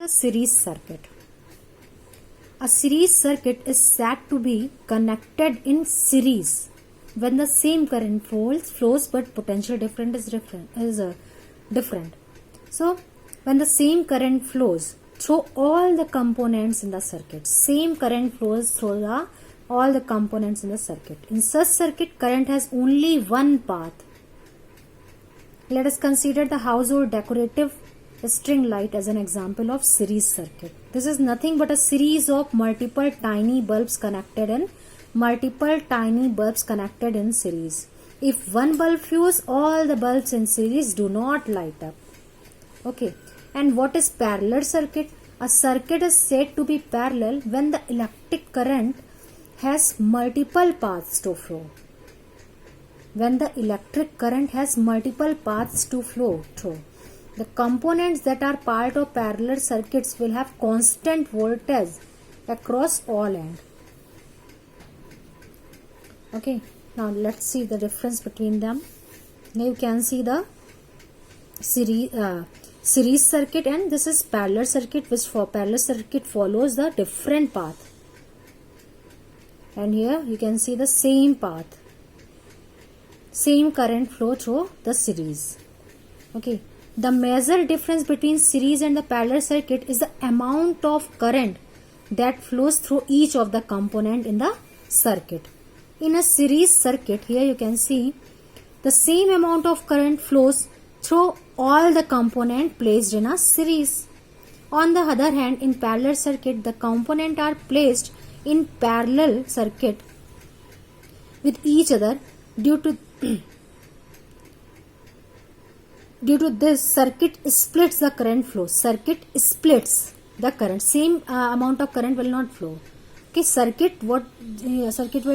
a series circuit. A series circuit is said to be connected in series when the same current flows but potential difference is different. So when the same current flows through all the components in the circuit, same current flows through all the components in the circuit. In such circuit, current has only one path. Let us consider the household decorative string light as an example of series circuit. This is nothing but a series of multiple tiny bulbs connected in series. If one bulb fuse, all the bulbs in series do not light up. Okay. And what is parallel circuit? A circuit is said to be parallel when the electric current has multiple paths to flow. When the electric current has multiple paths to flow through, the components that are part of parallel circuits will have constant voltage across all ends. Okay, now let's see the difference between them. Now you can see the series circuit, and this is parallel circuit, which for parallel circuit follows the different path. And here you can see the same path, same current flow through the series. Okay, the major difference between series and the parallel circuit is the amount of current that flows through each of the component in the circuit. In a series circuit, here you can see the same amount of current flows through all the component placed in a series. On the other hand, in parallel circuit, the component are placed in parallel circuit with each other. Due to this, circuit splits the current flow. Circuit splits the current. Same amount of current will not flow. Okay, circuit will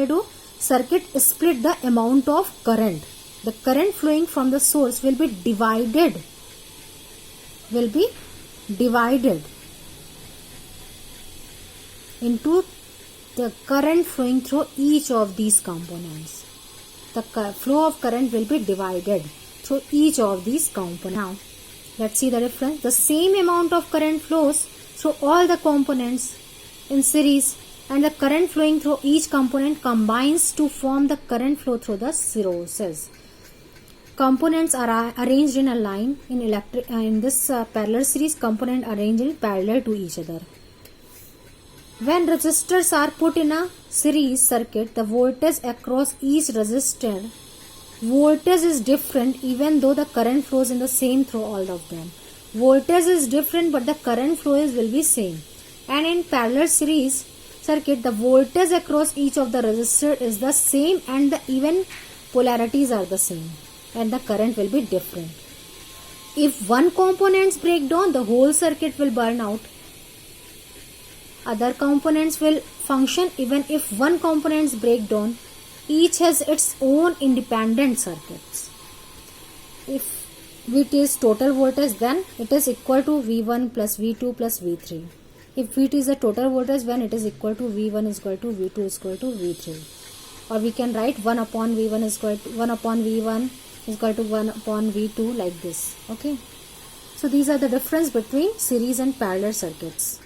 do? Circuit split the amount of current. The current flowing from the source will be divided into the current flowing through each of these components. The flow of current will be divided through each of these components. Now, let's see the difference. The same amount of current flows through all the components in series, and the current flowing through each component combines to form the current flow through the sources. Components are arranged in a line in this parallel series. Component arranged in parallel to each other. When resistors are put in a series circuit, the voltage across each resistor voltage is different even though the current flows in the same through all of them. Voltage is different but the current flows will be same. And in parallel series circuit, the voltage across each of the resistor is the same and the even polarities are the same, and the current will be different. If one components break down, the whole circuit will burn out. Other components will function even if one components break down. Each has its own independent circuits. If Vt is total voltage, then it is equal to V1 plus V2 plus V3. If Vt is the total voltage, then it is equal to V1 is equal to V2 is equal to V3. Or we can write 1 upon V1 is equal to 1 upon V1 is equal to 1 upon V2 like this. Okay. So these are the difference between series and parallel circuits.